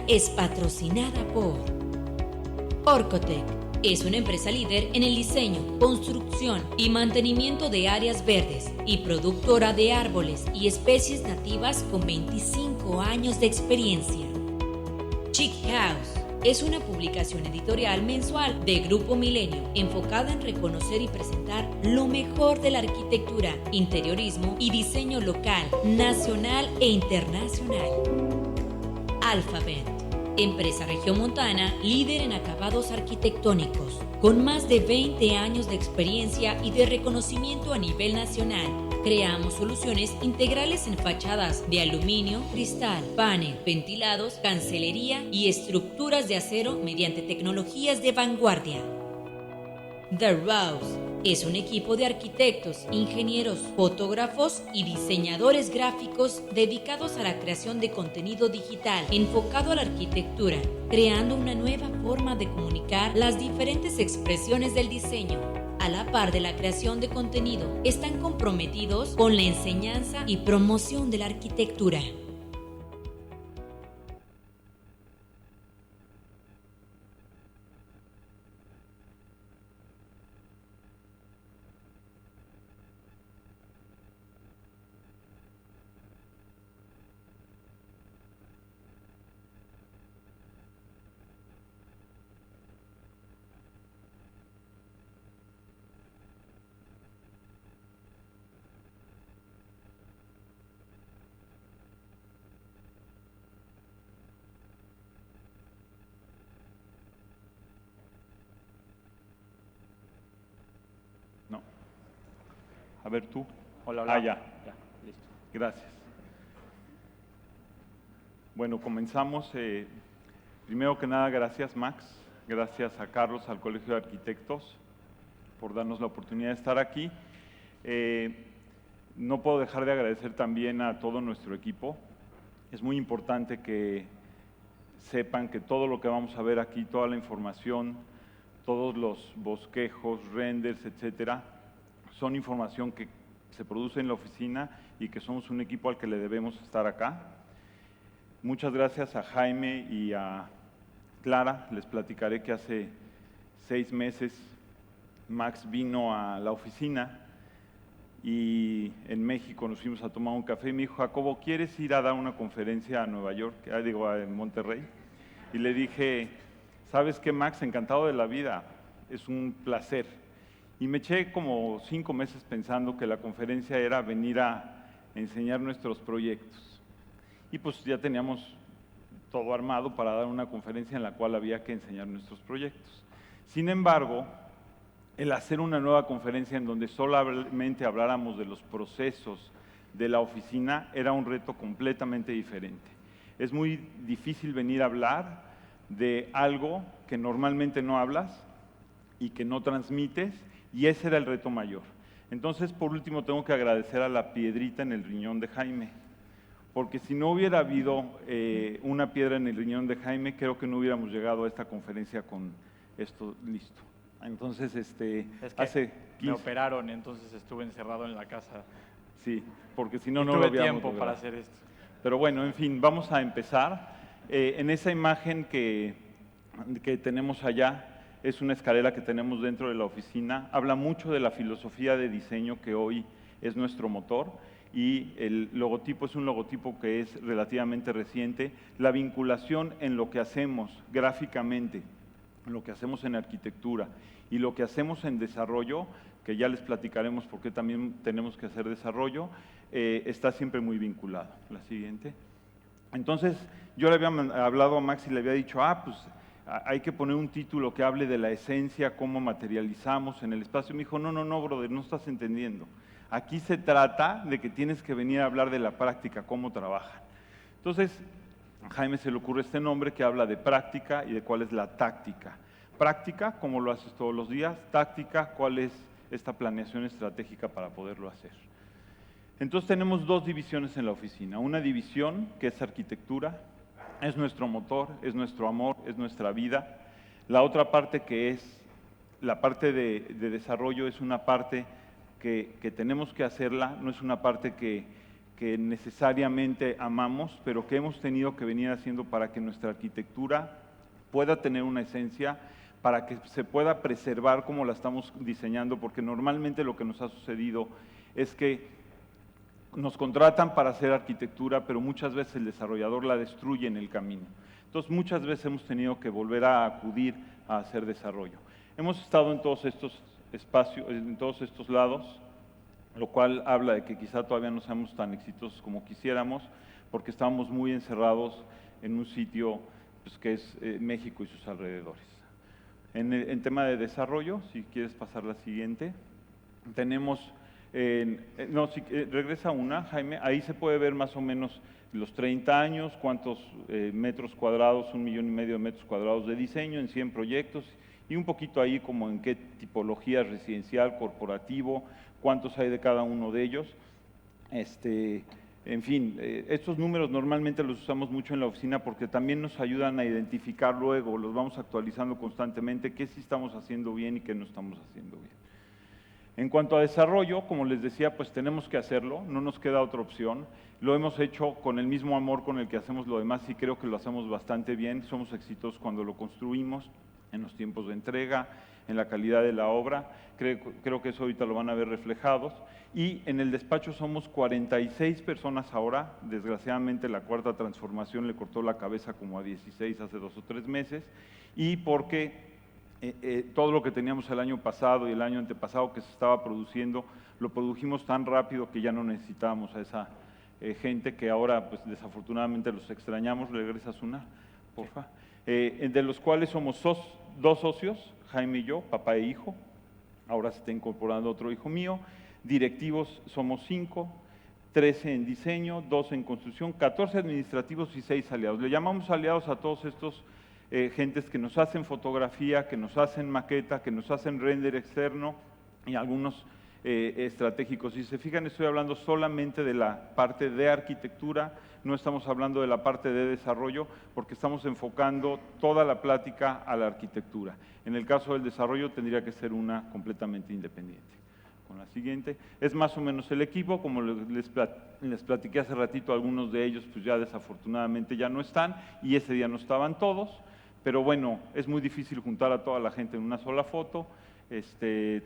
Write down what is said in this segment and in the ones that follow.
es patrocinada por Orcotec. Es una empresa líder en el diseño, construcción y mantenimiento de áreas verdes y productora de árboles y especies nativas con 25 años de experiencia. Chic House es una publicación editorial mensual de Grupo Milenio enfocada en reconocer y presentar lo mejor de la arquitectura, interiorismo y diseño local, nacional e internacional. Alphabet, empresa regiomontana líder en acabados arquitectónicos, con más de 20 años de experiencia y de reconocimiento a nivel nacional. Creamos soluciones integrales en fachadas de aluminio, cristal, panel, ventilados, cancelería y estructuras de acero mediante tecnologías de vanguardia. The Rose es un equipo de arquitectos, ingenieros, fotógrafos y diseñadores gráficos dedicados a la creación de contenido digital enfocado a la arquitectura, creando una nueva forma de comunicar las diferentes expresiones del diseño. A la par de la creación de contenido, están comprometidos con la enseñanza y promoción de la arquitectura. No. A ver tú. Hola, hola. Ya, Listo. gracias. Bueno, comenzamos. Primero que nada, gracias Max, gracias a Carlos, al Colegio de Arquitectos, por darnos la oportunidad de estar aquí. No puedo dejar de agradecer también a todo nuestro equipo. Es muy importante que sepan que todo lo que vamos a ver aquí, toda la información, todos los bosquejos, renders, etcétera, son información que se produce en la oficina y que somos un equipo al que le debemos estar acá. Muchas gracias a Jaime y a Clara. Les platicaré que hace 6 meses Max vino a la oficina y en México nos fuimos a tomar un café y me dijo: Jacobo, ¿quieres ir a dar una conferencia a Nueva York? En Monterrey. Y le dije: ¿sabes qué, Max? Encantado de la vida, es un placer. Y me eché como 5 meses pensando que la conferencia era venir a enseñar nuestros proyectos. Y pues ya teníamos todo armado para dar una conferencia en la cual había que enseñar nuestros proyectos. Sin embargo, el hacer una nueva conferencia en donde solamente habláramos de los procesos de la oficina era un reto completamente diferente. Es muy difícil venir a hablar de algo que normalmente no hablas y que no transmites, y ese era el reto mayor. Entonces, por último, tengo que agradecer a la piedrita en el riñón de Jaime, porque si no hubiera habido una piedra en el riñón de Jaime, creo que no hubiéramos llegado a esta conferencia con esto listo. Entonces, es que hace 15... me operaron, entonces estuve encerrado en la casa. Sí, porque si no, y no lo tuve habíamos tiempo logrado para hacer esto. Pero bueno, en fin, vamos a empezar. En esa imagen que tenemos allá, es una escalera que tenemos dentro de la oficina. Habla mucho de la filosofía de diseño que hoy es nuestro motor, y el logotipo es un logotipo que es relativamente reciente. La vinculación en lo que hacemos gráficamente, en lo que hacemos en arquitectura y lo que hacemos en desarrollo, que ya les platicaremos por qué también tenemos que hacer desarrollo, está siempre muy vinculado. La siguiente. Entonces, yo le había hablado a Max y le había dicho: pues hay que poner un título que hable de la esencia, cómo materializamos en el espacio. Me dijo: no, brother, no estás entendiendo. Aquí se trata de que tienes que venir a hablar de la práctica, cómo trabajan. Entonces, a Jaime se le ocurre este nombre que habla de práctica y de cuál es la táctica. Práctica, cómo lo haces todos los días; táctica, cuál es esta planeación estratégica para poderlo hacer. Entonces tenemos 2 divisiones en la oficina. Una división que es arquitectura, es nuestro motor, es nuestro amor, es nuestra vida. La otra parte, que es la parte de desarrollo, es una parte que tenemos que hacerla, no es una parte que que necesariamente amamos, pero que hemos tenido que venir haciendo para que nuestra arquitectura pueda tener una esencia, para que se pueda preservar como la estamos diseñando, porque normalmente lo que nos ha sucedido es que nos contratan para hacer arquitectura, pero muchas veces el desarrollador la destruye en el camino. Entonces, muchas veces hemos tenido que volver a acudir a hacer desarrollo. Hemos estado en todos estos espacios, en todos estos lados, lo cual habla de que quizá todavía no seamos tan exitosos como quisiéramos, porque estamos muy encerrados en un sitio pues, que es México y sus alrededores. En tema de desarrollo, si quieres pasar la siguiente, tenemos, regresa una, Jaime, ahí se puede ver más o menos los 30 años, cuántos metros cuadrados, 1,5 millones de metros cuadrados de diseño en 100 proyectos, y un poquito ahí como en qué tipología residencial, corporativo, cuántos hay de cada uno de ellos. En fin, estos números normalmente los usamos mucho en la oficina porque también nos ayudan a identificar luego, los vamos actualizando constantemente, qué sí estamos haciendo bien y qué no estamos haciendo bien. En cuanto a desarrollo, como les decía, pues tenemos que hacerlo, no nos queda otra opción. Lo hemos hecho con el mismo amor con el que hacemos lo demás y creo que lo hacemos bastante bien. Somos exitosos cuando lo construimos, en los tiempos de entrega, en la calidad de la obra. Creo que eso ahorita lo van a ver reflejados. Y en el despacho somos 46 personas ahora. Desgraciadamente la cuarta transformación le cortó la cabeza como a 16 hace 2 o 3 meses. Y porque todo lo que teníamos el año pasado y el año antepasado que se estaba produciendo, lo produjimos tan rápido que ya no necesitábamos a esa gente que ahora pues desafortunadamente los extrañamos. Regresas una, porfa. De los cuales somos 2 socios, Jaime y yo, papá e hijo. Ahora se está incorporando otro hijo mío. Directivos somos 5, 13 en diseño, 2 en construcción, 14 administrativos y 6 aliados. Le llamamos aliados a todos estos gentes que nos hacen fotografía, que nos hacen maqueta, que nos hacen render externo y algunos estratégicos. Si se fijan, estoy hablando solamente de la parte de arquitectura, no estamos hablando de la parte de desarrollo, porque estamos enfocando toda la plática a la arquitectura. En el caso del desarrollo tendría que ser una completamente independiente. Con la siguiente, es más o menos el equipo, como les platiqué hace ratito, algunos de ellos pues ya desafortunadamente ya no están, y ese día no estaban todos, pero bueno, es muy difícil juntar a toda la gente en una sola foto.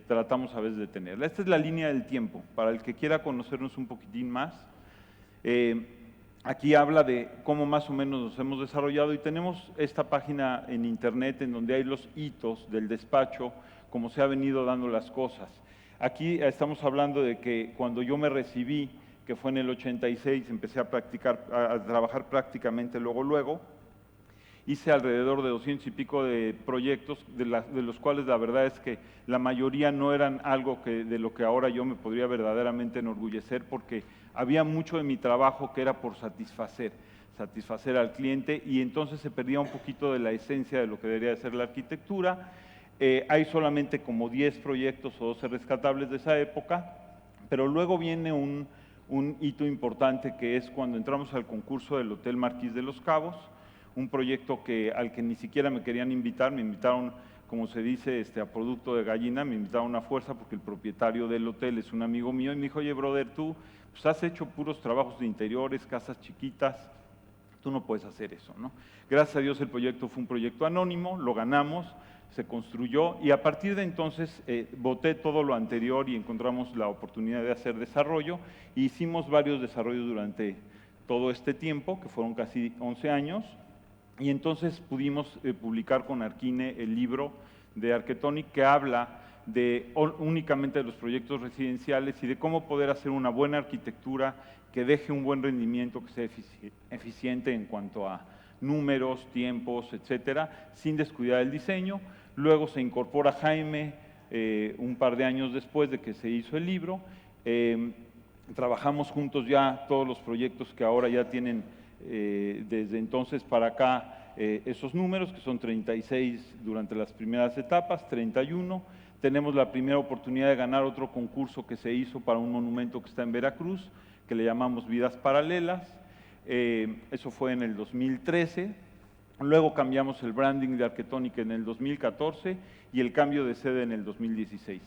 Tratamos a veces de tenerla. Esta es la línea del tiempo, para el que quiera conocernos un poquitín más. Aquí habla de cómo más o menos nos hemos desarrollado y tenemos esta página en internet en donde hay los hitos del despacho, cómo se ha venido dando las cosas. Aquí estamos hablando de que cuando yo me recibí, que fue en el 86, empecé a trabajar prácticamente luego, hice alrededor de 200 y pico de proyectos, de los cuales la verdad es que la mayoría no eran algo de lo que ahora yo me podría verdaderamente enorgullecer, porque había mucho de mi trabajo que era por satisfacer al cliente, y entonces se perdía un poquito de la esencia de lo que debería de ser la arquitectura. Hay solamente como 10 proyectos o 12 rescatables de esa época, pero luego viene un hito importante, que es cuando entramos al concurso del Hotel Marquís de los Cabos, un proyecto al que ni siquiera me querían invitar, me invitaron, como se dice, a producto de gallina, me invitaron a fuerza porque el propietario del hotel es un amigo mío y me dijo: oye, brother, tú pues, has hecho puros trabajos de interiores, casas chiquitas, tú no puedes hacer eso, ¿no? Gracias a Dios el proyecto fue un proyecto anónimo, lo ganamos, se construyó y a partir de entonces boté todo lo anterior y encontramos la oportunidad de hacer desarrollo. Hicimos varios desarrollos durante todo este tiempo, que fueron casi 11 años, y entonces pudimos publicar con Arquine el libro de Arquitectonic, que habla únicamente de los proyectos residenciales y de cómo poder hacer una buena arquitectura que deje un buen rendimiento, que sea eficiente en cuanto a números, tiempos, etcétera, sin descuidar el diseño. Luego se incorpora Jaime un par de años después de que se hizo el libro. Trabajamos juntos ya todos los proyectos que ahora ya tienen desde entonces para acá esos números, que son 36 durante las primeras etapas, 31. Tenemos la primera oportunidad de ganar otro concurso que se hizo para un monumento que está en Veracruz, que le llamamos Vidas Paralelas. Eso fue en el 2013. Luego cambiamos el branding de Arquitectonic en el 2014 y el cambio de sede en el 2016.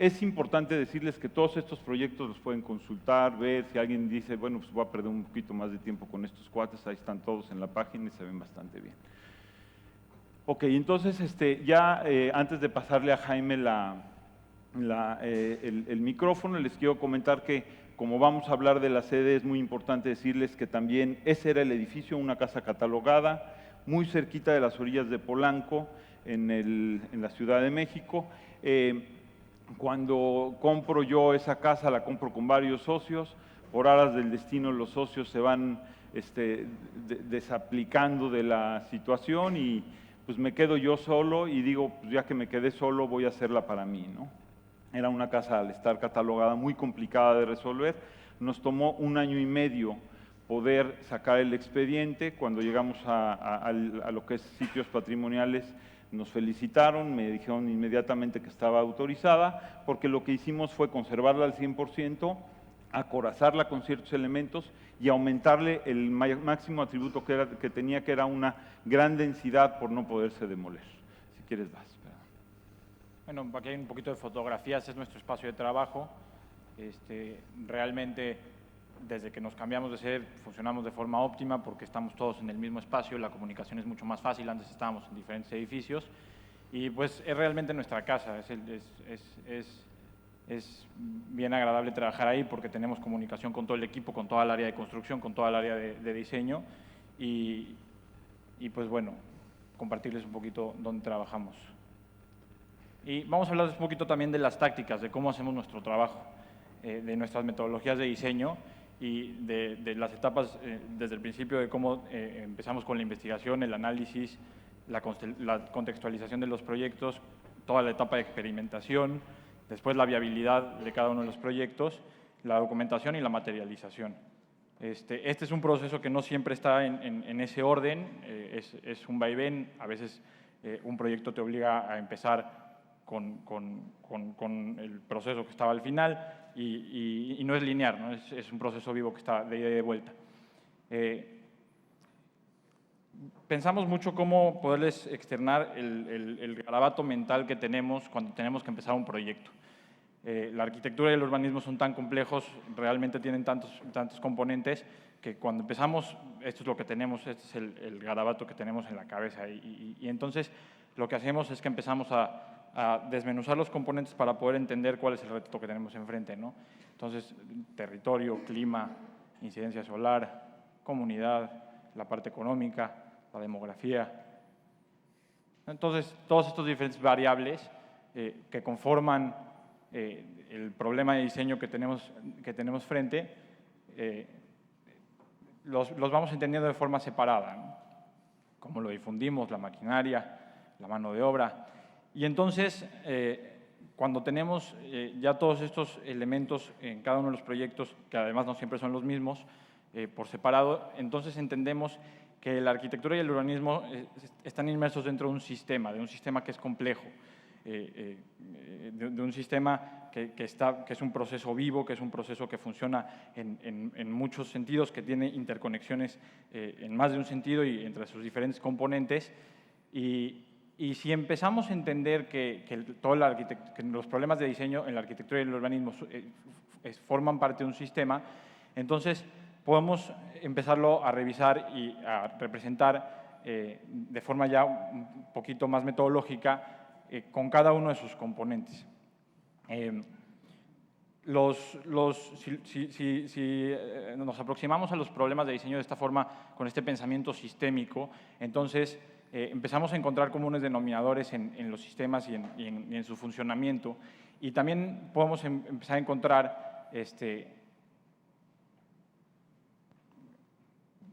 Es importante decirles que todos estos proyectos los pueden consultar, ver, si alguien dice, bueno, pues voy a perder un poquito más de tiempo con estos cuates, ahí están todos en la página y se ven bastante bien. Ok, entonces ya antes de pasarle a Jaime el micrófono, les quiero comentar que como vamos a hablar de la sede, es muy importante decirles que también ese era el edificio, una casa catalogada, muy cerquita de las orillas de Polanco, en la Ciudad de México. Cuando compro yo esa casa, la compro con varios socios, por aras del destino los socios se van desaplicando de la situación y pues me quedo yo solo y digo, pues ya que me quedé solo voy a hacerla para mí, ¿no? Era una casa, al estar catalogada, muy complicada de resolver. Nos tomó 1 año y medio poder sacar el expediente. Cuando llegamos a lo que es sitios patrimoniales, nos felicitaron, me dijeron inmediatamente que estaba autorizada, porque lo que hicimos fue conservarla al 100%, acorazarla con ciertos elementos y aumentarle el máximo atributo que tenía, que era una gran densidad por no poderse demoler. Si quieres, vas. Bueno, aquí hay un poquito de fotografías, es nuestro espacio de trabajo. Realmente, desde que nos cambiamos de sede, funcionamos de forma óptima porque estamos todos en el mismo espacio, la comunicación es mucho más fácil, antes estábamos en diferentes edificios y pues es realmente nuestra casa, es bien agradable trabajar ahí porque tenemos comunicación con todo el equipo, con toda el área de construcción, con toda el área de diseño y pues bueno, compartirles un poquito dónde trabajamos. Y vamos a hablar un poquito también de las tácticas, de cómo hacemos nuestro trabajo, de nuestras metodologías de diseño y de las etapas desde el principio de cómo empezamos con la investigación, el análisis, la contextualización de los proyectos, toda la etapa de experimentación, después la viabilidad de cada uno de los proyectos, la documentación y la materialización. Este es un proceso que no siempre está en ese orden, es un vaivén, a veces un proyecto te obliga a empezar con el proceso que estaba al final y no es lineal, ¿no? Es un proceso vivo que está de ida y de vuelta. Pensamos mucho cómo poderles externar el garabato mental que tenemos cuando tenemos que empezar un proyecto. La arquitectura y el urbanismo son tan complejos, realmente tienen tantos componentes, que cuando empezamos, esto es lo que tenemos, este es el garabato que tenemos en la cabeza. Y entonces lo que hacemos es que empezamos a desmenuzar los componentes para poder entender cuál es el reto que tenemos enfrente, ¿no? Entonces, territorio, clima, incidencia solar, comunidad, la parte económica, la demografía. Entonces, todos estos diferentes variables que conforman el problema de diseño que tenemos frente, los vamos entendiendo de forma separada, ¿no? Cómo lo difundimos, la maquinaria, la mano de obra. Y entonces, cuando tenemos ya todos estos elementos en cada uno de los proyectos, que además no siempre son los mismos, por separado, entonces entendemos que la arquitectura y el urbanismo están inmersos dentro de un sistema que es complejo, de un sistema que es un proceso vivo, que es un proceso que funciona en muchos sentidos, que tiene interconexiones en más de un sentido y entre sus diferentes componentes. Y si empezamos a entender que los problemas de diseño en la arquitectura y el urbanismo forman parte de un sistema, entonces podemos empezarlo a revisar y a representar de forma ya un poquito más metodológica con cada uno de sus componentes. Si nos aproximamos a los problemas de diseño de esta forma, con este pensamiento sistémico, entonces empezamos a encontrar comunes denominadores en los sistemas y en su funcionamiento, y también podemos empezar a encontrar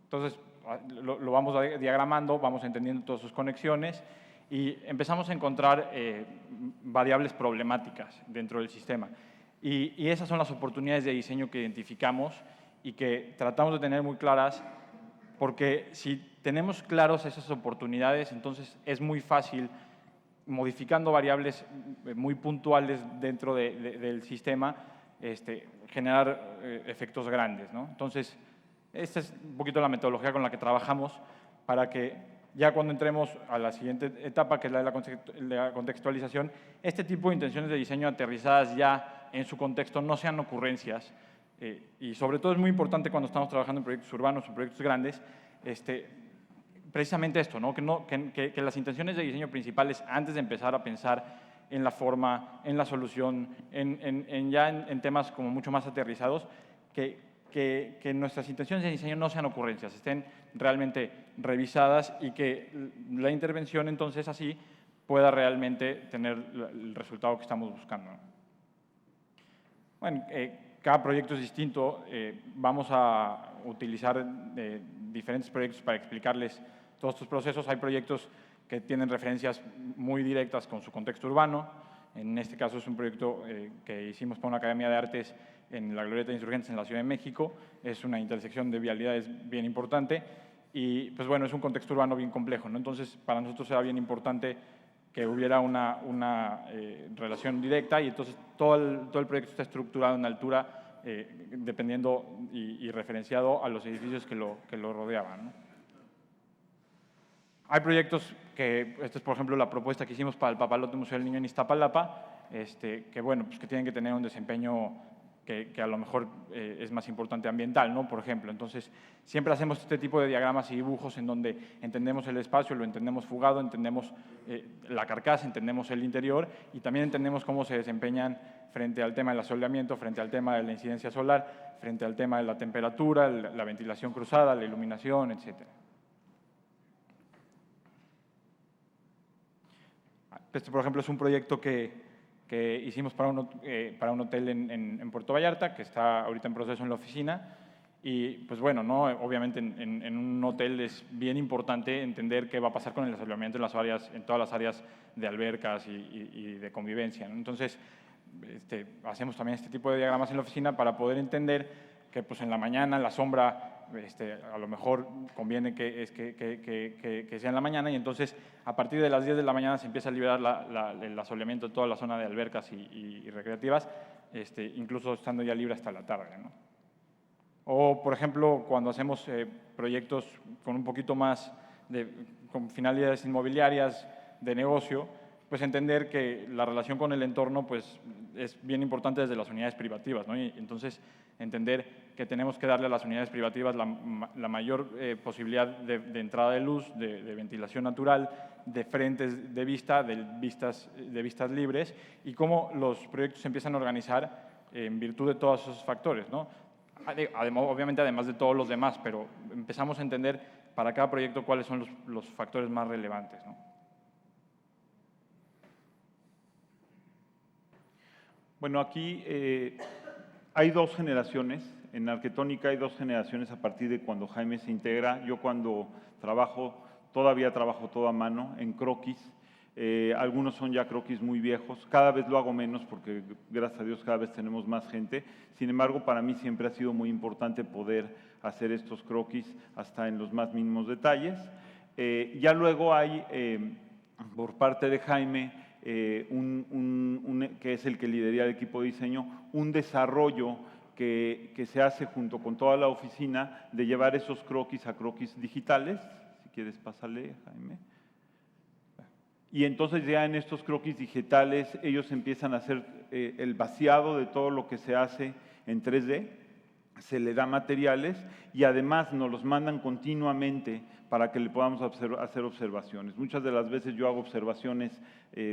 entonces lo vamos diagramando, vamos entendiendo todas sus conexiones y empezamos a encontrar variables problemáticas dentro del sistema. Y esas son las oportunidades de diseño que identificamos y que tratamos de tener muy claras, porque si tenemos claros esas oportunidades, entonces es muy fácil, modificando variables muy puntuales dentro del sistema, generar efectos grandes, ¿no? Entonces, esta es un poquito la metodología con la que trabajamos para que Ya cuando entremos a la siguiente etapa, que es la de la contextualización, este tipo de intenciones de diseño aterrizadas ya en su contexto no sean ocurrencias, y sobre todo es muy importante cuando estamos trabajando en proyectos urbanos o proyectos grandes, precisamente esto, ¿no? Que las intenciones de diseño principales, antes de empezar a pensar en la forma, en la solución, en temas como mucho más aterrizados, que nuestras intenciones de diseño no sean ocurrencias, estén realmente revisadas y que la intervención entonces así pueda realmente tener el resultado que estamos buscando. Bueno, cada proyecto es distinto. Vamos a utilizar diferentes proyectos para explicarles todos estos procesos. Hay proyectos que tienen referencias muy directas con su contexto urbano. En este caso es un proyecto que hicimos para una academia de artes en la Glorieta de Insurgentes en la Ciudad de México. Es una intersección de vialidades bien importante y, pues bueno, es un contexto urbano bien complejo, ¿no? Entonces, para nosotros era bien importante que hubiera una relación directa y entonces todo el proyecto está estructurado en altura dependiendo y referenciado a los edificios que lo rodeaban, ¿no? Hay proyectos que, esta es por ejemplo la propuesta que hicimos para el Papalote Museo del Niño en Iztapalapa, que bueno, pues que tienen que tener un desempeño que a lo mejor es más importante ambiental, ¿no? Por ejemplo, entonces siempre hacemos este tipo de diagramas y dibujos en donde entendemos el espacio, lo entendemos fugado, entendemos la carcasa, entendemos el interior y también entendemos cómo se desempeñan frente al tema del asoleamiento, frente al tema de la incidencia solar, frente al tema de la temperatura, la ventilación cruzada, la iluminación, etcétera. Este, por ejemplo, es un proyecto que hicimos para un hotel en Puerto Vallarta, que está ahorita en proceso en la oficina. Y, pues bueno, ¿no? Obviamente en un hotel es bien importante entender qué va a pasar con el asoleamiento en todas las áreas de albercas y de convivencia, ¿no? Entonces, hacemos también este tipo de diagramas en la oficina para poder entender que pues, en la mañana la sombra a lo mejor conviene que sea en la mañana y entonces a partir de las 10 de la mañana se empieza a liberar el asoleamiento de toda la zona de albercas y recreativas, incluso estando ya libre hasta la tarde, ¿no? O, por ejemplo, cuando hacemos proyectos con un poquito más con finalidades inmobiliarias de negocio, pues entender que la relación con el entorno pues, es bien importante desde las unidades privativas, ¿no? Y entonces entender que tenemos que darle a las unidades privativas la mayor posibilidad de entrada de luz, de ventilación natural, de frentes de vista, de vistas libres y cómo los proyectos se empiezan a organizar en virtud de todos esos factores, ¿no? Obviamente además de todos los demás, pero empezamos a entender para cada proyecto cuáles son los factores más relevantes, ¿no? Bueno, aquí hay dos generaciones. En Arquetónica hay dos generaciones a partir de cuando Jaime se integra. Yo cuando todavía trabajo todo a mano en croquis. Algunos son ya croquis muy viejos. Cada vez lo hago menos porque, gracias a Dios, cada vez tenemos más gente. Sin embargo, para mí siempre ha sido muy importante poder hacer estos croquis hasta en los más mínimos detalles. Ya luego hay, por parte de Jaime, que es el que lidera el equipo de diseño, un desarrollo que se hace junto con toda la oficina de llevar esos croquis a croquis digitales. Si quieres, pásale, Jaime. Y entonces ya en estos croquis digitales ellos empiezan a hacer el vaciado de todo lo que se hace en 3D, se le da materiales y además nos los mandan continuamente para que le podamos hacer observaciones. Muchas de las veces yo hago observaciones,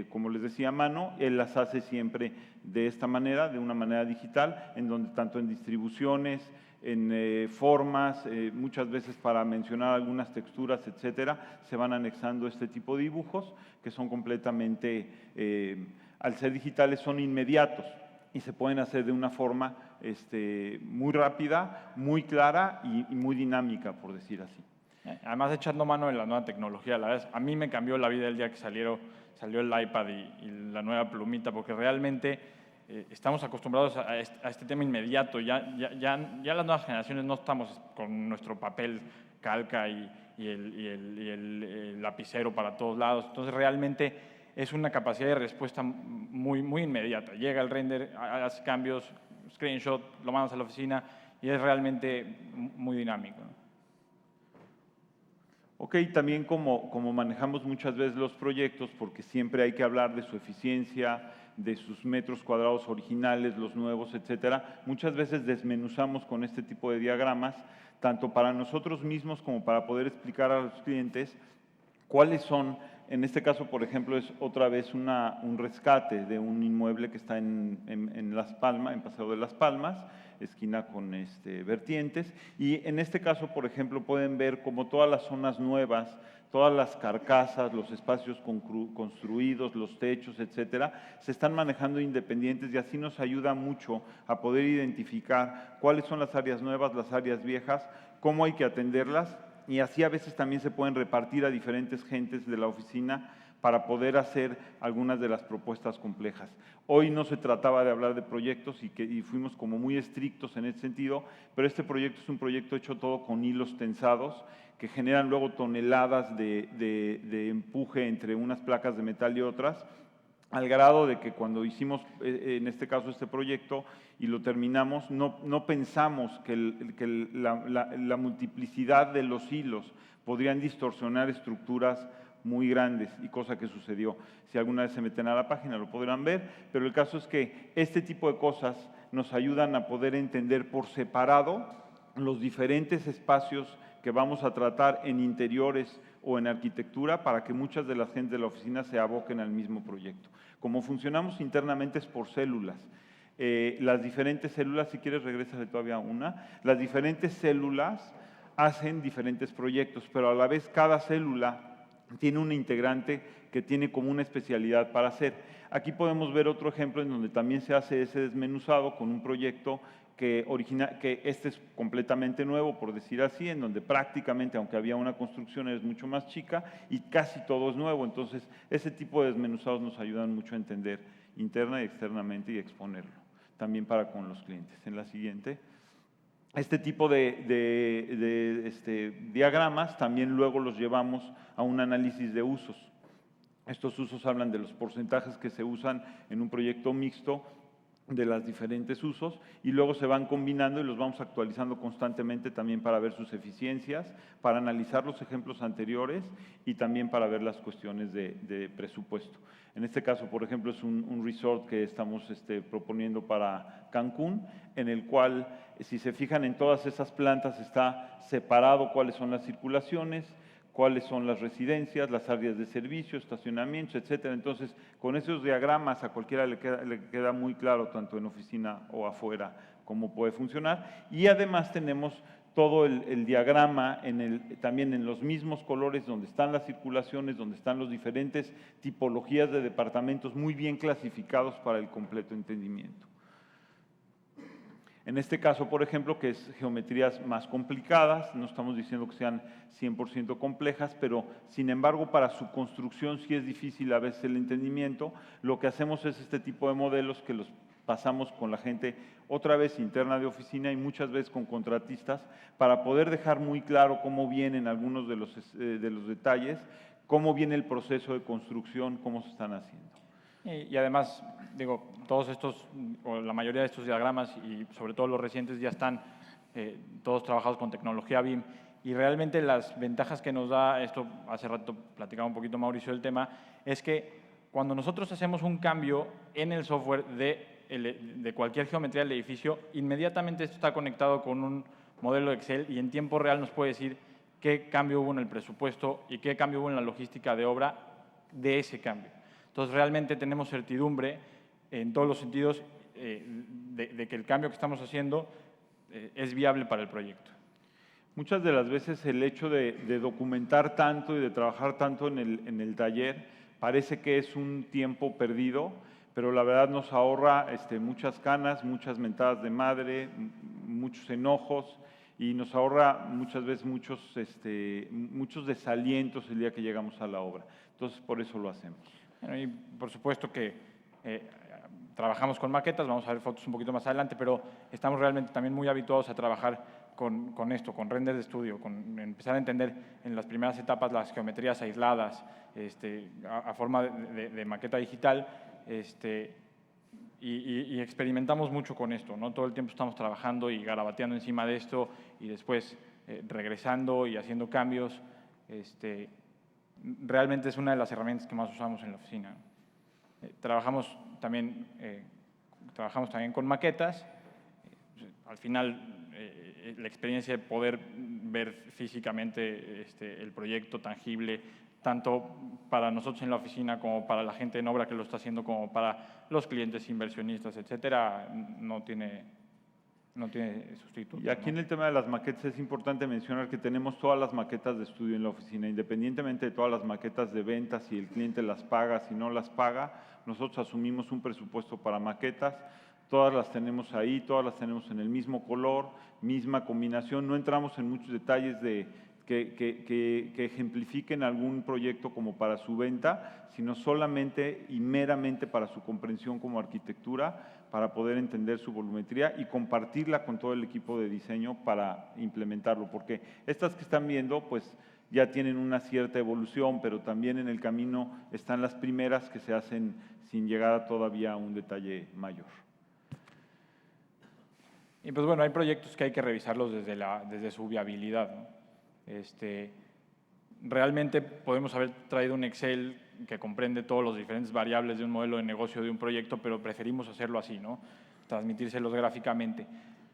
como les decía, a mano, él las hace siempre de esta manera, de una manera digital, en donde tanto en distribuciones, en formas, muchas veces para mencionar algunas texturas, etcétera, se van anexando este tipo de dibujos que son completamente, al ser digitales, son inmediatos y se pueden hacer de una forma muy rápida, muy clara y muy dinámica, por decir así. Además, echando mano en la nueva tecnología, la verdad, a mí me cambió la vida el día que salió el iPad y la nueva plumita, porque realmente estamos acostumbrados a este tema inmediato. Ya las nuevas generaciones no estamos con nuestro papel calca y el lapicero para todos lados. Entonces, realmente es una capacidad de respuesta muy, muy inmediata. Llega el render, hace cambios, screenshot, lo mandas a la oficina y es realmente muy dinámico, ¿no? Ok, también como manejamos muchas veces los proyectos, porque siempre hay que hablar de su eficiencia, de sus metros cuadrados originales, los nuevos, etcétera, muchas veces desmenuzamos con este tipo de diagramas, tanto para nosotros mismos como para poder explicar a los clientes cuáles son. En este caso, por ejemplo, es otra vez un rescate de un inmueble que está en Las Palmas, en Paseo de Las Palmas, esquina con Vertientes. Y en este caso, por ejemplo, pueden ver como todas las zonas nuevas, todas las carcasas, los espacios construidos, los techos, etcétera, se están manejando independientes y así nos ayuda mucho a poder identificar cuáles son las áreas nuevas, las áreas viejas, cómo hay que atenderlas. Y así a veces también se pueden repartir a diferentes gentes de la oficina para poder hacer algunas de las propuestas complejas. Hoy no se trataba de hablar de proyectos y fuimos como muy estrictos en ese sentido, pero este proyecto es un proyecto hecho todo con hilos tensados que generan luego toneladas de empuje entre unas placas de metal y otras, al grado de que cuando hicimos, en este caso, este proyecto y lo terminamos, no pensamos que la multiplicidad de los hilos podrían distorsionar estructuras muy grandes, y cosa que sucedió. Si alguna vez se meten a la página lo podrán ver, pero el caso es que este tipo de cosas nos ayudan a poder entender por separado los diferentes espacios que vamos a tratar en interiores o en arquitectura para que muchas de las gentes de la oficina se aboquen al mismo proyecto. Como funcionamos internamente es por células. Las diferentes células, si quieres regrésale todavía una, las diferentes células hacen diferentes proyectos, pero a la vez cada célula tiene un integrante que tiene como una especialidad para hacer. Aquí podemos ver otro ejemplo en donde también se hace ese desmenuzado con un proyecto que este es completamente nuevo, por decir así, en donde prácticamente, aunque había una construcción, es mucho más chica y casi todo es nuevo. Entonces, ese tipo de desmenuzados nos ayudan mucho a entender interna y externamente y exponerlo, también para con los clientes. En la siguiente. Este tipo de diagramas también luego los llevamos a un análisis de usos. Estos usos hablan de los porcentajes que se usan en un proyecto mixto de los diferentes usos y luego se van combinando y los vamos actualizando constantemente también para ver sus eficiencias, para analizar los ejemplos anteriores y también para ver las cuestiones de presupuesto. En este caso, por ejemplo, es un resort que estamos proponiendo para Cancún, en el cual, si se fijan en todas esas plantas, está separado cuáles son las circulaciones, cuáles son las residencias, las áreas de servicio, estacionamientos, etcétera. Entonces, con esos diagramas a cualquiera le queda muy claro, tanto en oficina o afuera, cómo puede funcionar. Y además tenemos todo el diagrama también en los mismos colores donde están las circulaciones, donde están las diferentes tipologías de departamentos muy bien clasificados para el completo entendimiento. En este caso, por ejemplo, que es geometrías más complicadas, no estamos diciendo que sean 100% complejas, pero sin embargo para su construcción sí es difícil a veces el entendimiento. Lo que hacemos es este tipo de modelos que los pasamos con la gente otra vez interna de oficina y muchas veces con contratistas para poder dejar muy claro cómo vienen algunos de los detalles, cómo viene el proceso de construcción, cómo se están haciendo. Y además, digo, todos estos, o la mayoría de estos diagramas y sobre todo los recientes ya están todos trabajados con tecnología BIM y realmente las ventajas que nos da, esto hace rato platicaba un poquito Mauricio del tema, es que cuando nosotros hacemos un cambio en el software de cualquier geometría del edificio, inmediatamente esto está conectado con un modelo Excel y en tiempo real nos puede decir qué cambio hubo en el presupuesto y qué cambio hubo en la logística de obra de ese cambio. Entonces, realmente tenemos certidumbre en todos los sentidos de que el cambio que estamos haciendo es viable para el proyecto. Muchas de las veces el hecho de documentar tanto y de trabajar tanto en el taller parece que es un tiempo perdido, pero la verdad nos ahorra muchas canas, muchas mentadas de madre, muchos enojos y nos ahorra muchas veces muchos desalientos el día que llegamos a la obra. Entonces, por eso lo hacemos. Bueno, y por supuesto que trabajamos con maquetas, vamos a ver fotos un poquito más adelante, pero estamos realmente también muy habituados a trabajar con esto, con render de estudio, con empezar a entender en las primeras etapas las geometrías aisladas a forma de maqueta digital y experimentamos mucho con esto, ¿no? Todo el tiempo estamos trabajando y garabateando encima de esto y después regresando y haciendo cambios. realmente es una de las herramientas que más usamos en la oficina. Trabajamos también con maquetas. Al final, la experiencia de poder ver físicamente el proyecto tangible, tanto para nosotros en la oficina como para la gente en obra que lo está haciendo, como para los clientes, inversionistas, etcétera, no tiene sustituto. Y aquí en el tema de las maquetas es importante mencionar que tenemos todas las maquetas de estudio en la oficina, independientemente de todas las maquetas de ventas, si el cliente las paga, si no las paga, nosotros asumimos un presupuesto para maquetas, todas las tenemos ahí, todas las tenemos en el mismo color, misma combinación, no entramos en muchos detalles que ejemplifiquen algún proyecto como para su venta, sino solamente y meramente para su comprensión como arquitectura, para poder entender su volumetría y compartirla con todo el equipo de diseño para implementarlo, porque estas que están viendo, pues ya tienen una cierta evolución, pero también en el camino están las primeras que se hacen sin llegar todavía a un detalle mayor. Y pues bueno, hay proyectos que hay que revisarlos desde su viabilidad, ¿no? Realmente podemos haber traído un Excel que comprende todas las diferentes variables de un modelo de negocio de un proyecto, pero preferimos hacerlo así, ¿no? Transmitírselos gráficamente.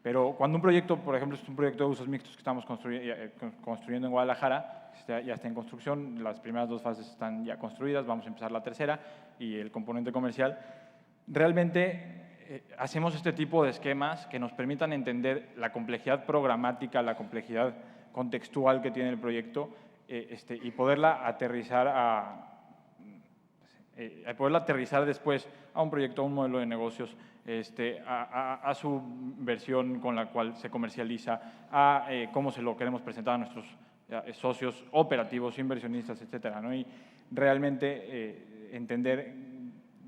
Pero cuando un proyecto, por ejemplo, es un proyecto de usos mixtos que estamos construyendo en Guadalajara, ya está en construcción, las primeras 2 fases están ya construidas, vamos a empezar la tercera y el componente comercial, realmente hacemos este tipo de esquemas que nos permitan entender la complejidad programática, la complejidad contextual que tiene el proyecto y poderla aterrizar después a un proyecto, a un modelo de negocios, a su versión con la cual se comercializa, a cómo se lo queremos presentar a nuestros socios operativos, inversionistas, etcétera, ¿no? Y realmente entender,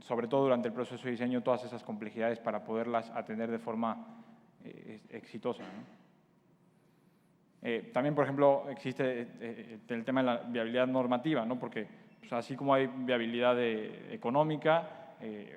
sobre todo durante el proceso de diseño, todas esas complejidades para poderlas atender de forma exitosa, ¿no? También, por ejemplo, existe el tema de la viabilidad normativa, ¿no? Porque pues, así como hay viabilidad económica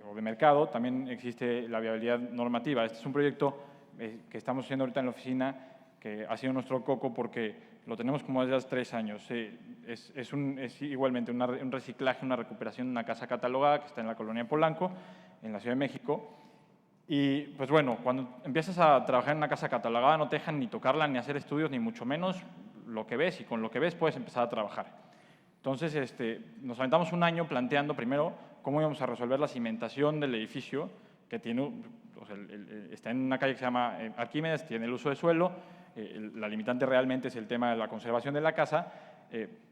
o de mercado, también existe la viabilidad normativa. Este es un proyecto que estamos haciendo ahorita en la oficina, que ha sido nuestro coco porque lo tenemos como desde hace 3 años. Es igualmente un reciclaje, una recuperación de una casa catalogada que está en la colonia Polanco, en la Ciudad de México. Y pues bueno, cuando empiezas a trabajar en una casa catalogada no te dejan ni tocarla, ni hacer estudios, ni mucho menos lo que ves, y con lo que ves puedes empezar a trabajar. Entonces nos aventamos un año planteando primero cómo íbamos a resolver la cimentación del edificio, que tiene, está en una calle que se llama Arquímedes, tiene el uso de suelo, la limitante realmente es el tema de la conservación de la casa,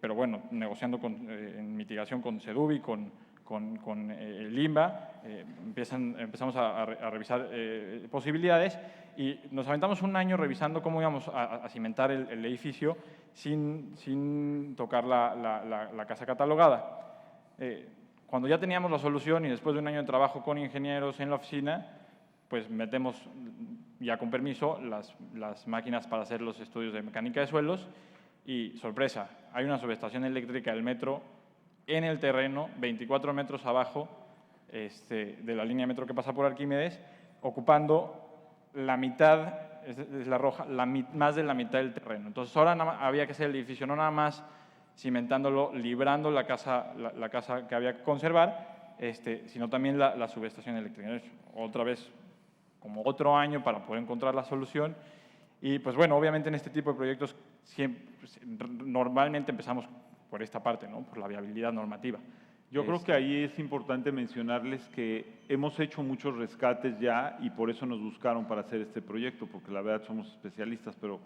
pero bueno, negociando en mitigación con Sedubi, con el INBA, empezamos a revisar posibilidades y nos aventamos un año revisando cómo íbamos a cimentar el edificio sin tocar la casa catalogada. Cuando ya teníamos la solución y después de un año de trabajo con ingenieros en la oficina, pues metemos ya con permiso las máquinas para hacer los estudios de mecánica de suelos y, sorpresa, hay una subestación eléctrica del metro en el terreno, 24 metros abajo de la línea de metro que pasa por Arquímedes, ocupando la mitad, es la roja, más de la mitad del terreno. Entonces ahora había que hacer el edificio no nada más cimentándolo, librando la casa que había que conservar, sino también la subestación eléctrica. Otra vez, como otro año para poder encontrar la solución. Y pues bueno, obviamente en este tipo de proyectos normalmente empezamos por esta parte, ¿no? Por la viabilidad normativa. Yo creo que ahí es importante mencionarles que hemos hecho muchos rescates ya y por eso nos buscaron para hacer este proyecto, porque la verdad somos especialistas, pero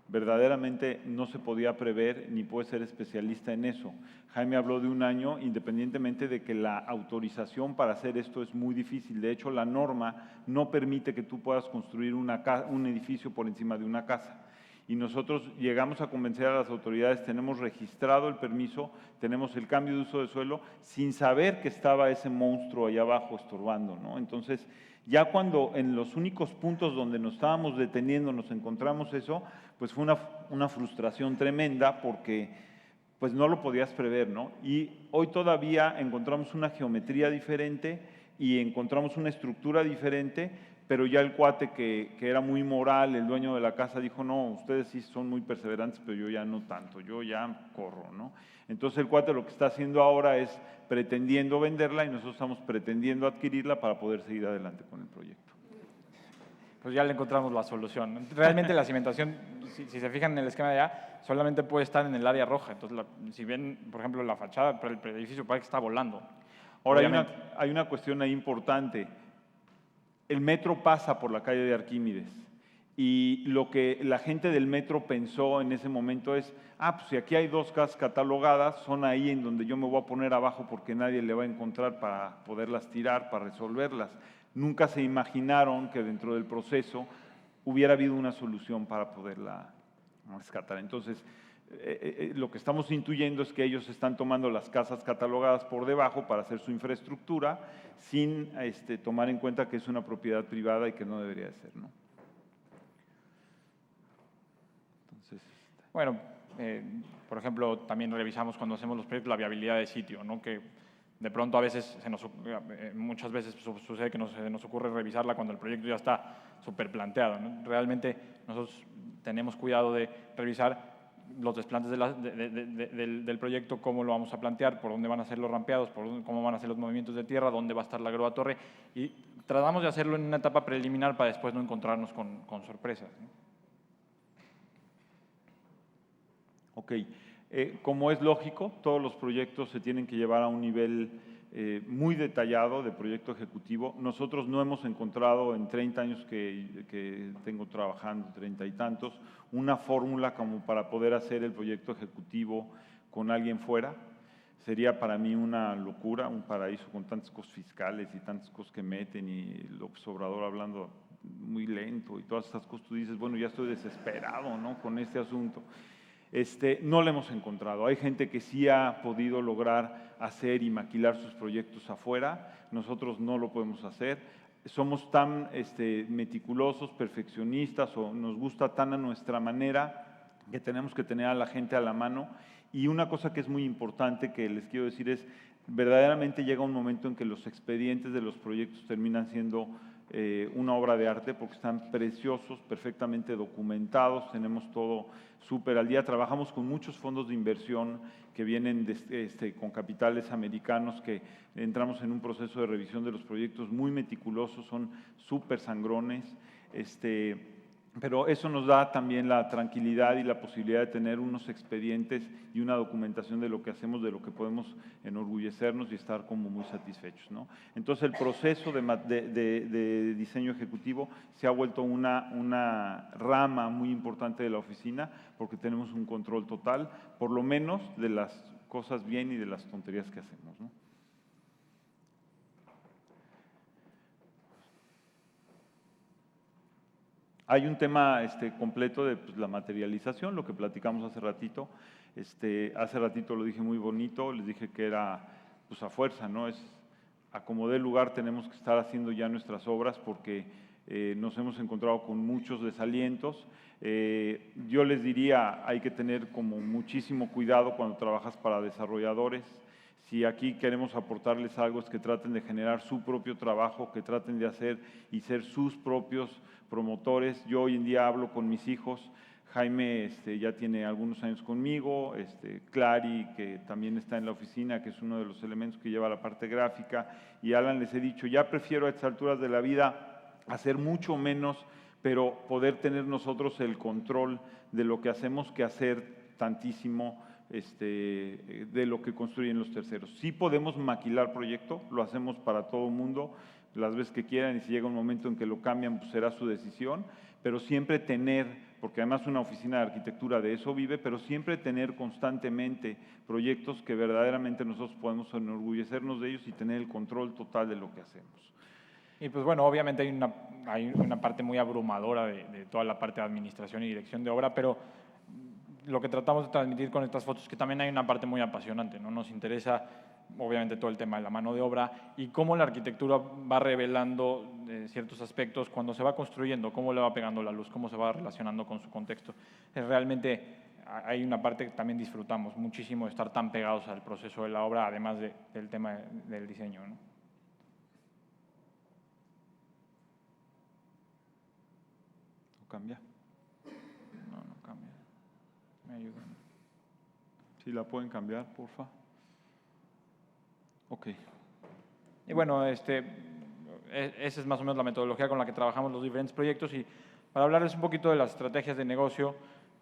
verdaderamente no se podía prever ni puede ser especialista en eso. Jaime habló de un año, independientemente de que la autorización para hacer esto es muy difícil. De hecho, la norma no permite que tú puedas construir un edificio por encima de una casa. Y nosotros llegamos a convencer a las autoridades, tenemos registrado el permiso, tenemos el cambio de uso de suelo, sin saber que estaba ese monstruo allá abajo estorbando, ¿no? Entonces, ya cuando en los únicos puntos donde nos estábamos deteniendo nos encontramos eso, pues fue una frustración tremenda porque pues no lo podías prever, ¿no? Y hoy todavía encontramos una geometría diferente y encontramos una estructura diferente, pero ya el cuate que era muy moral, el dueño de la casa, dijo, no, ustedes sí son muy perseverantes, pero yo ya no tanto, yo ya corro, ¿no? Entonces el cuate lo que está haciendo ahora es pretendiendo venderla y nosotros estamos pretendiendo adquirirla para poder seguir adelante con el proyecto. Pues ya le encontramos la solución. Realmente la cimentación, si se fijan en el esquema de allá, solamente puede estar en el área roja. Entonces, si ven, por ejemplo, la fachada, el edificio parece que está volando. Ahora, hay una cuestión ahí importante. El metro pasa por la calle de Arquímedes y lo que la gente del metro pensó en ese momento es, pues si aquí hay 2 casas catalogadas, son ahí en donde yo me voy a poner abajo porque nadie le va a encontrar para poderlas tirar, para resolverlas. Nunca se imaginaron que dentro del proceso hubiera habido una solución para poderla rescatar. Entonces, lo que estamos intuyendo es que ellos están tomando las casas catalogadas por debajo para hacer su infraestructura sin tomar en cuenta que es una propiedad privada y que no debería de ser, ¿no? Entonces, bueno, por ejemplo, también revisamos cuando hacemos los proyectos la viabilidad de sitio, ¿no? Que de pronto a veces, muchas veces sucede que se nos ocurre revisarla cuando el proyecto ya está súper planteado, ¿no? Realmente nosotros tenemos cuidado de revisar los desplantes del proyecto, cómo lo vamos a plantear, por dónde van a ser los rampeados, cómo van a ser los movimientos de tierra, dónde va a estar la grúa torre, y tratamos de hacerlo en una etapa preliminar para después no encontrarnos con sorpresas, ¿no? Ok, como es lógico, todos los proyectos se tienen que llevar a un nivel muy detallado de proyecto ejecutivo. Nosotros no hemos encontrado en 30 años que tengo trabajando, 30 y tantos, una fórmula como para poder hacer el proyecto ejecutivo con alguien fuera. Sería para mí una locura, un paraíso con tantas cosas fiscales y tantas cosas que meten y López Obrador hablando muy lento y todas estas cosas. Tú dices, bueno, ya estoy desesperado, ¿no?, con este asunto. No lo hemos encontrado. Hay gente que sí ha podido lograr hacer y maquilar sus proyectos afuera, nosotros no lo podemos hacer. Somos tan meticulosos, perfeccionistas o nos gusta tan a nuestra manera que tenemos que tener a la gente a la mano. Y una cosa que es muy importante que les quiero decir es, verdaderamente llega un momento en que los expedientes de los proyectos terminan siendo una obra de arte porque están preciosos, perfectamente documentados, tenemos todo súper al día. Trabajamos con muchos fondos de inversión que vienen con capitales americanos, que entramos en un proceso de revisión de los proyectos muy meticulosos, son súper sangrones, pero eso nos da también la tranquilidad y la posibilidad de tener unos expedientes y una documentación de lo que hacemos, de lo que podemos enorgullecernos y estar como muy satisfechos, ¿no? Entonces el proceso de diseño ejecutivo se ha vuelto una rama muy importante de la oficina porque tenemos un control total, por lo menos de las cosas bien y de las tonterías que hacemos, ¿no? Hay un tema completo de la materialización, lo que platicamos hace ratito. Hace ratito lo dije muy bonito, les dije que era a fuerza, ¿no? A como dé lugar tenemos que estar haciendo ya nuestras obras porque nos hemos encontrado con muchos desalientos. Yo les diría, hay que tener como muchísimo cuidado cuando trabajas para desarrolladores. Si aquí queremos aportarles algo es que traten de generar su propio trabajo, que traten de hacer y ser sus propios promotores. Yo hoy en día hablo con mis hijos, Jaime ya tiene algunos años conmigo, Clary, que también está en la oficina, que es uno de los elementos que lleva la parte gráfica, y Alan, les he dicho, ya prefiero a estas alturas de la vida hacer mucho menos, pero poder tener nosotros el control de lo que hacemos que hacer tantísimo de lo que construyen los terceros. Sí podemos maquilar proyecto, lo hacemos para todo el mundo, las veces que quieran, y si llega un momento en que lo cambian, pues será su decisión, pero siempre tener, porque además una oficina de arquitectura de eso vive, pero siempre tener constantemente proyectos que verdaderamente nosotros podemos enorgullecernos de ellos y tener el control total de lo que hacemos. Y pues bueno, obviamente hay una parte muy abrumadora de toda la parte de administración y dirección de obra, pero lo que tratamos de transmitir con estas fotos es que también hay una parte muy apasionante, ¿no? Nos interesa obviamente todo el tema de la mano de obra y cómo la arquitectura va revelando ciertos aspectos cuando se va construyendo, cómo le va pegando la luz, cómo se va relacionando con su contexto. Realmente hay una parte que también disfrutamos muchísimo de estar tan pegados al proceso de la obra, además del tema del diseño, ¿no? cambia. No cambia. Me ayudan. Si la pueden cambiar, porfa. Ok. Y bueno, esa es más o menos la metodología con la que trabajamos los diferentes proyectos. Y para hablarles un poquito de las estrategias de negocio,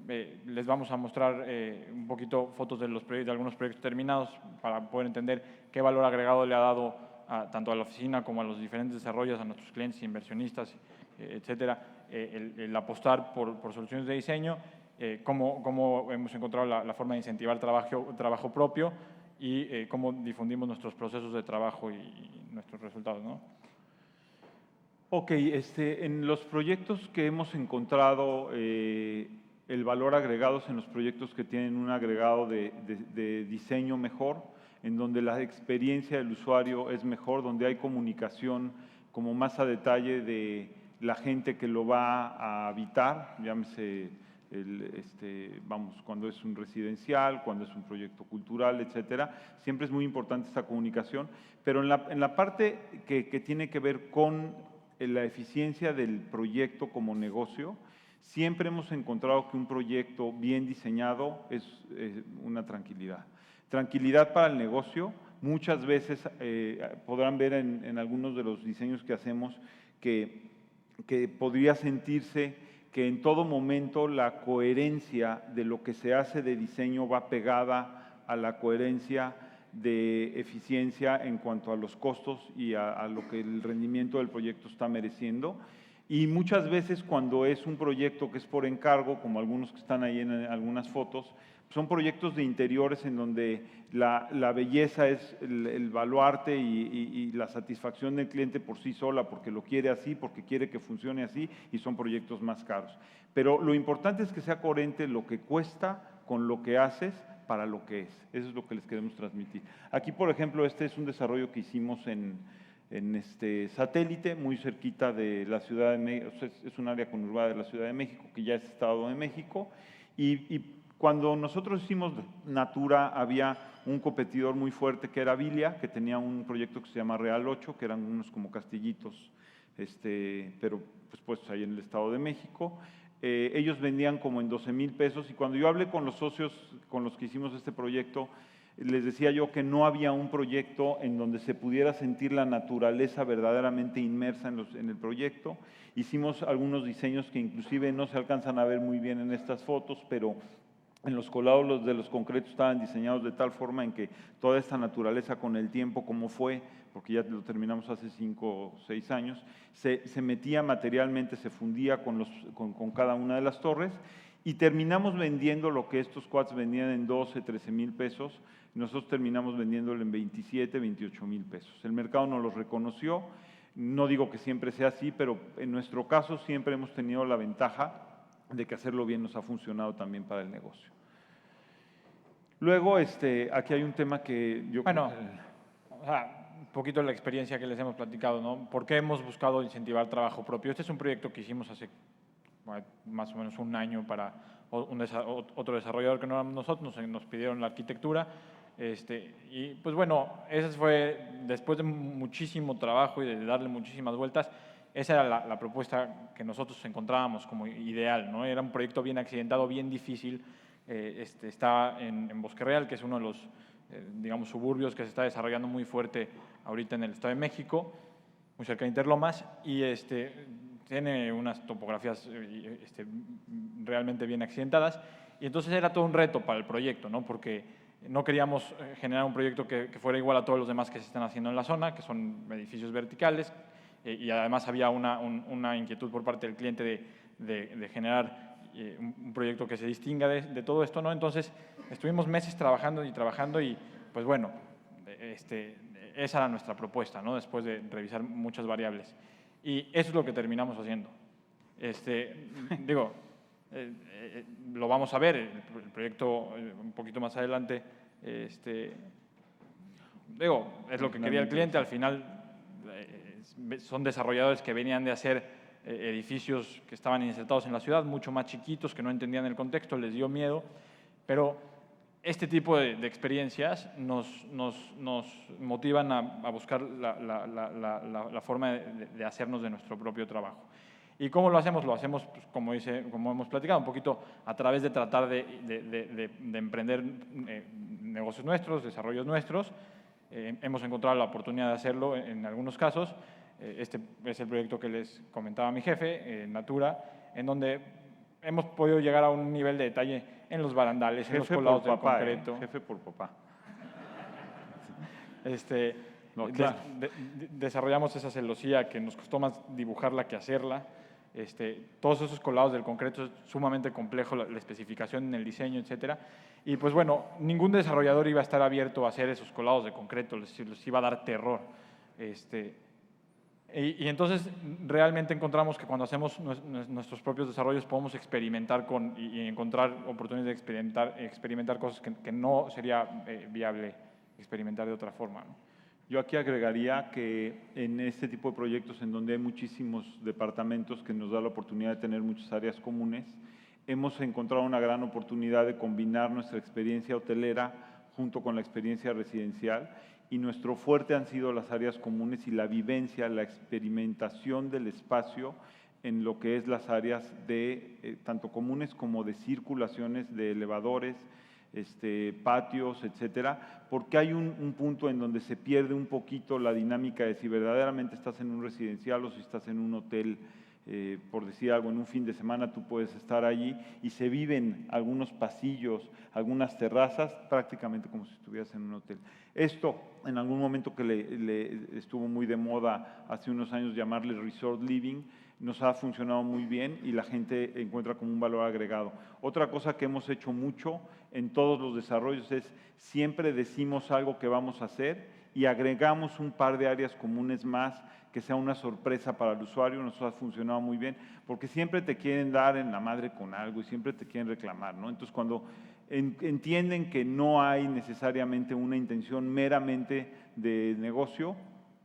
les vamos a mostrar un poquito fotos de algunos proyectos terminados para poder entender qué valor agregado le ha dado tanto a la oficina como a los diferentes desarrollos, a nuestros clientes, inversionistas, etcétera, el apostar por soluciones de diseño, cómo hemos encontrado la forma de incentivar trabajo propio y cómo difundimos nuestros procesos de trabajo y nuestros resultados, ¿no? Ok, en los proyectos que hemos encontrado, el valor agregado es en los proyectos que tienen un agregado de diseño mejor, en donde la experiencia del usuario es mejor, donde hay comunicación como más a detalle de la gente que lo va a habitar, llámese cuando es un residencial, cuando es un proyecto cultural, etcétera. Siempre es muy importante esta comunicación, pero en la parte que tiene que ver con la eficiencia del proyecto como negocio, siempre hemos encontrado que un proyecto bien diseñado es una tranquilidad. Tranquilidad para el negocio. Muchas veces podrán ver en algunos de los diseños que hacemos que podría sentirse que en todo momento la coherencia de lo que se hace de diseño va pegada a la coherencia de eficiencia en cuanto a los costos y a lo que el rendimiento del proyecto está mereciendo. Y muchas veces cuando es un proyecto que es por encargo, como algunos que están ahí en algunas fotos, son proyectos de interiores en donde la belleza es el baluarte y la satisfacción del cliente por sí sola, porque lo quiere así, porque quiere que funcione así, y son proyectos más caros. Pero lo importante es que sea coherente lo que cuesta con lo que haces para lo que es. Eso es lo que les queremos transmitir. Aquí, por ejemplo, este es un desarrollo que hicimos en Satélite, muy cerquita de la Ciudad de México, es un área conurbada de la Ciudad de México, que ya es Estado de México, y cuando nosotros hicimos Natura, había un competidor muy fuerte que era Vilia, que tenía un proyecto que se llama Real 8, que eran unos como castillitos, pero pues ahí en el Estado de México. Ellos vendían como en 12,000 pesos, y cuando yo hablé con los socios con los que hicimos este proyecto, les decía yo que no había un proyecto en donde se pudiera sentir la naturaleza verdaderamente inmersa en el proyecto. Hicimos algunos diseños que inclusive no se alcanzan a ver muy bien en estas fotos, pero en los colados de los concretos estaban diseñados de tal forma en que toda esta naturaleza con el tiempo, como fue, porque ya lo terminamos hace 5 o 6 años, se metía materialmente, se fundía con cada una de las torres, y terminamos vendiendo lo que estos quads vendían en 12, 13,000 pesos, nosotros terminamos vendiéndolo en 27, 28,000 pesos. El mercado nos los reconoció, no digo que siempre sea así, pero en nuestro caso siempre hemos tenido la ventaja de que hacerlo bien nos ha funcionado también para el negocio. Luego, aquí hay un tema que yo… Bueno, un poquito la experiencia que les hemos platicado, ¿no? ¿Por qué hemos buscado incentivar trabajo propio? Este es un proyecto que hicimos hace más o menos un año para otro desarrollador que no éramos nosotros, nos pidieron la arquitectura, y pues bueno, ese fue, después de muchísimo trabajo y de darle muchísimas vueltas, esa era la propuesta que nosotros encontrábamos como ideal, ¿no? Era un proyecto bien accidentado, bien difícil. Está en Bosque Real, que es uno de los, digamos, suburbios que se está desarrollando muy fuerte ahorita en el Estado de México, muy cerca de Interlomas, y tiene unas topografías realmente bien accidentadas, y entonces era todo un reto para el proyecto, ¿no? Porque no queríamos generar un proyecto que fuera igual a todos los demás que se están haciendo en la zona, que son edificios verticales, y además había una inquietud por parte del cliente de generar un proyecto que se distinga de todo esto, ¿no? Entonces, estuvimos meses trabajando y pues bueno, esa era nuestra propuesta, ¿no? Después de revisar muchas variables. Y eso es lo que terminamos haciendo. Lo vamos a ver, el proyecto un poquito más adelante, es lo que quería el cliente. Al final son desarrolladores que venían de hacer edificios que estaban insertados en la ciudad, mucho más chiquitos, que no entendían el contexto, les dio miedo, pero este tipo de experiencias nos motivan a buscar la forma de hacernos de nuestro propio trabajo. ¿Y cómo lo hacemos? Lo hacemos, pues, como hemos platicado, un poquito a través de tratar de emprender negocios nuestros, desarrollos nuestros. Hemos encontrado la oportunidad de hacerlo en algunos casos. Este es el proyecto que les comentaba mi jefe, Natura, en donde hemos podido llegar a un nivel de detalle en los barandales, en los colados del concreto. Jefe por papá. No, claro. Desarrollamos esa celosía que nos costó más dibujarla que hacerla. Todos esos colados del concreto es sumamente complejo, la especificación en el diseño, etcétera. Y pues bueno, ningún desarrollador iba a estar abierto a hacer esos colados de concreto, les iba a dar terror. Y entonces realmente encontramos que cuando hacemos nuestros propios desarrollos podemos experimentar y encontrar oportunidades de experimentar cosas que no sería viable experimentar de otra forma, ¿no? Yo aquí agregaría que en este tipo de proyectos en donde hay muchísimos departamentos que nos da la oportunidad de tener muchas áreas comunes, hemos encontrado una gran oportunidad de combinar nuestra experiencia hotelera junto con la experiencia residencial, y nuestro fuerte han sido las áreas comunes y la vivencia, la experimentación del espacio en lo que es las áreas de tanto comunes como de circulaciones de elevadores, patios, etcétera, porque hay un punto en donde se pierde un poquito la dinámica de si verdaderamente estás en un residencial o si estás en un hotel. Por decir algo, en un fin de semana tú puedes estar allí y se viven algunos pasillos, algunas terrazas, prácticamente como si estuvieras en un hotel. Esto, en algún momento que le estuvo muy de moda hace unos años llamarle resort living, nos ha funcionado muy bien y la gente encuentra como un valor agregado. Otra cosa que hemos hecho mucho en todos los desarrollos es siempre decimos algo que vamos a hacer y agregamos un par de áreas comunes más que sea una sorpresa para el usuario. Nos ha funcionado muy bien porque siempre te quieren dar en la madre con algo y siempre te quieren reclamar, ¿no? Entonces, cuando entienden que no hay necesariamente una intención meramente de negocio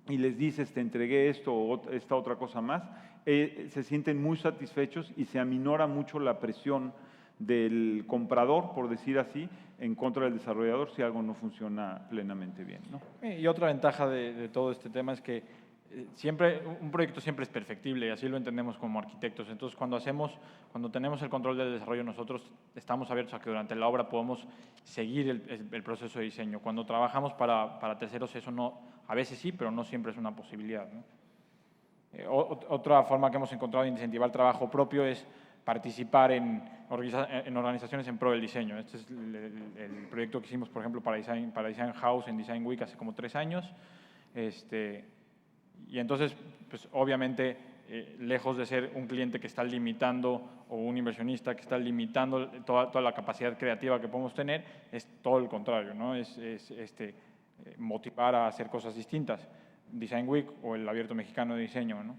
y les dices te entregué esto o esta otra cosa más, se sienten muy satisfechos y se aminora mucho la presión del comprador, por decir así, en contra del desarrollador si algo no funciona plenamente bien, ¿no? Y otra ventaja de todo este tema es que un proyecto siempre es perfectible y así lo entendemos como arquitectos. Entonces, cuando tenemos el control del desarrollo, nosotros estamos abiertos a que durante la obra podamos seguir el proceso de diseño. Cuando trabajamos para terceros, eso no, a veces sí, pero no siempre es una posibilidad, ¿no? Otra forma que hemos encontrado de incentivar el trabajo propio es participar en organizaciones en pro del diseño. Este es el proyecto que hicimos, por ejemplo, para Design House en Design Week hace como 3 años. Y entonces, pues obviamente, lejos de ser un cliente que está limitando o un inversionista que está limitando toda la capacidad creativa que podemos tener, es todo el contrario, ¿no? Es motivar a hacer cosas distintas. Design Week o el Abierto Mexicano de Diseño, ¿no?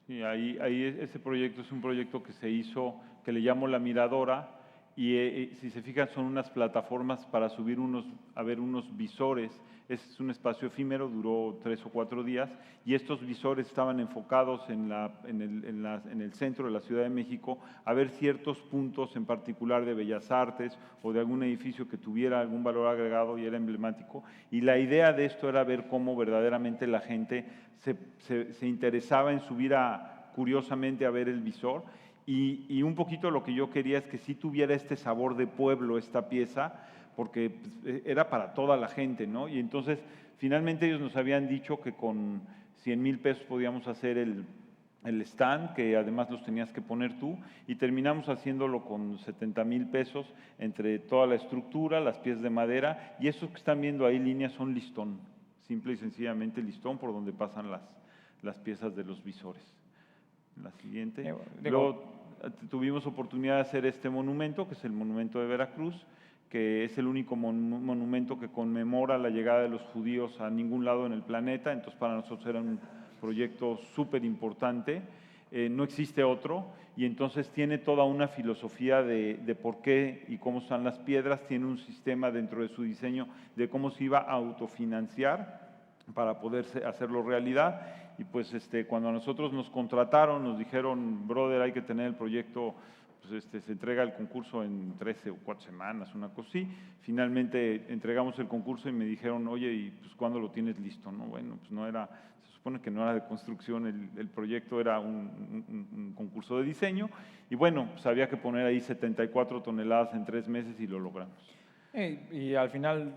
Sí, ahí ese proyecto es un proyecto que se hizo, que le llamo La Miradora, y si se fijan son unas plataformas para subir a ver unos visores. Es un espacio efímero, duró 3 o 4 días, y estos visores estaban enfocados en el centro de la Ciudad de México a ver ciertos puntos en particular de Bellas Artes o de algún edificio que tuviera algún valor agregado y era emblemático. Y la idea de esto era ver cómo verdaderamente la gente se interesaba en subir curiosamente a ver el visor. Y un poquito lo que yo quería es que sí tuviera este sabor de pueblo esta pieza, porque era para toda la gente, ¿no? Y entonces, finalmente ellos nos habían dicho que con 100,000 pesos podíamos hacer el stand, que además los tenías que poner tú, y terminamos haciéndolo con 70,000 pesos entre toda la estructura, las piezas de madera, y esos que están viendo ahí líneas son listón, simple y sencillamente listón por donde pasan las piezas de los visores. La siguiente. Luego tuvimos oportunidad de hacer este monumento, que es el Monumento de Veracruz, que es el único monumento que conmemora la llegada de los judíos a ningún lado en el planeta. Entonces, para nosotros era un proyecto súper importante. No existe otro, y entonces tiene toda una filosofía de por qué y cómo están las piedras. Tiene un sistema dentro de su diseño de cómo se iba a autofinanciar para poder hacerlo realidad. Y pues cuando a nosotros nos contrataron, nos dijeron, brother, hay que tener el proyecto pues, se entrega el concurso en 13 o 4 semanas, una cosa así. Finalmente entregamos el concurso y me dijeron, oye, ¿y pues cuándo lo tienes listo? ¿No? Bueno, pues no era, se supone que no era de construcción, el proyecto era un concurso de diseño, y bueno, pues había que poner ahí 74 toneladas en 3 meses y lo logramos. Y al final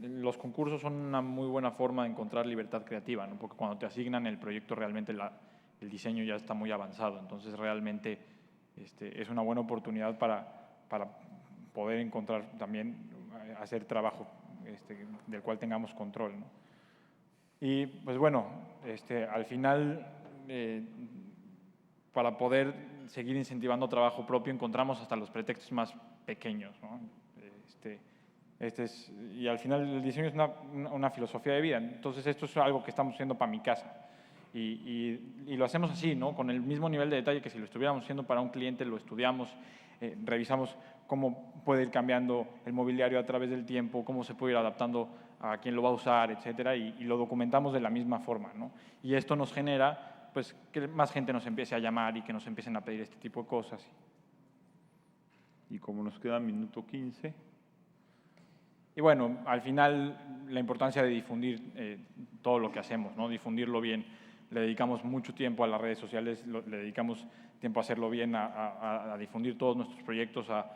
los concursos son una muy buena forma de encontrar libertad creativa, ¿no? Porque cuando te asignan el proyecto realmente el diseño ya está muy avanzado, entonces realmente es una buena oportunidad para poder encontrar también, hacer trabajo del cual tengamos control, ¿no? Y pues bueno, al final, para poder seguir incentivando trabajo propio, encontramos hasta los pretextos más pequeños, ¿no? Y al final el diseño es una filosofía de vida, entonces esto es algo que estamos haciendo para mi casa. Y lo hacemos así, ¿no? Con el mismo nivel de detalle que si lo estuviéramos haciendo para un cliente, lo estudiamos, revisamos cómo puede ir cambiando el mobiliario a través del tiempo, cómo se puede ir adaptando a quién lo va a usar, etcétera, y lo documentamos de la misma forma, ¿no? Y esto nos genera, pues, que más gente nos empiece a llamar y que nos empiecen a pedir este tipo de cosas. Y como nos queda minuto 15… Y bueno, al final la importancia de difundir todo lo que hacemos, ¿no? Difundirlo bien. Le dedicamos mucho tiempo a las redes sociales, le dedicamos tiempo a hacerlo bien, a difundir todos nuestros proyectos, a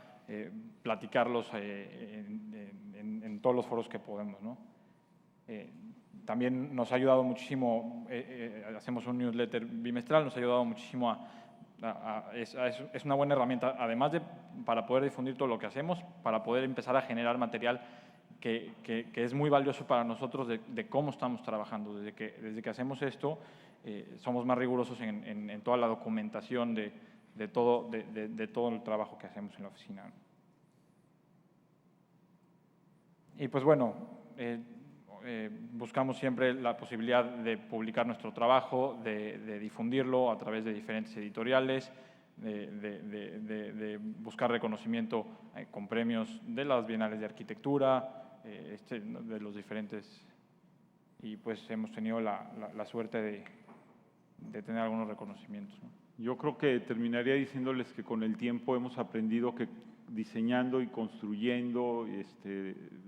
platicarlos en todos los foros que podemos, ¿no? También nos ha ayudado muchísimo, hacemos un newsletter bimestral, nos ha ayudado muchísimo es una buena herramienta, además de para poder difundir todo lo que hacemos, para poder empezar a generar material que es muy valioso para nosotros de cómo estamos trabajando. Desde que hacemos esto, somos más rigurosos en toda la documentación de todo el trabajo que hacemos en la oficina. Y pues bueno, buscamos siempre la posibilidad de publicar nuestro trabajo, de difundirlo a través de diferentes editoriales, de buscar reconocimiento con premios de las bienales de arquitectura, de los diferentes, y pues hemos tenido la suerte de tener algunos reconocimientos, ¿no? Yo creo que terminaría diciéndoles que con el tiempo hemos aprendido que diseñando y construyendo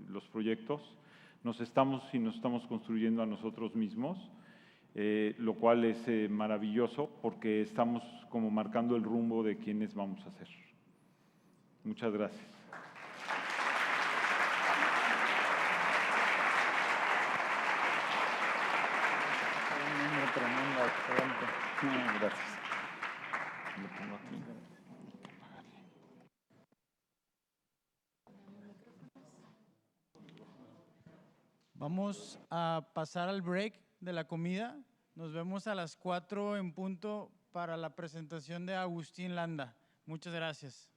los proyectos nos estamos construyendo a nosotros mismos, lo cual es maravilloso porque estamos como marcando el rumbo de quiénes vamos a ser. Muchas gracias. Gracias. Lo pongo aquí. Vamos a pasar al break de la comida. Nos vemos a las 4 en punto para la presentación de Agustín Landa. Muchas gracias.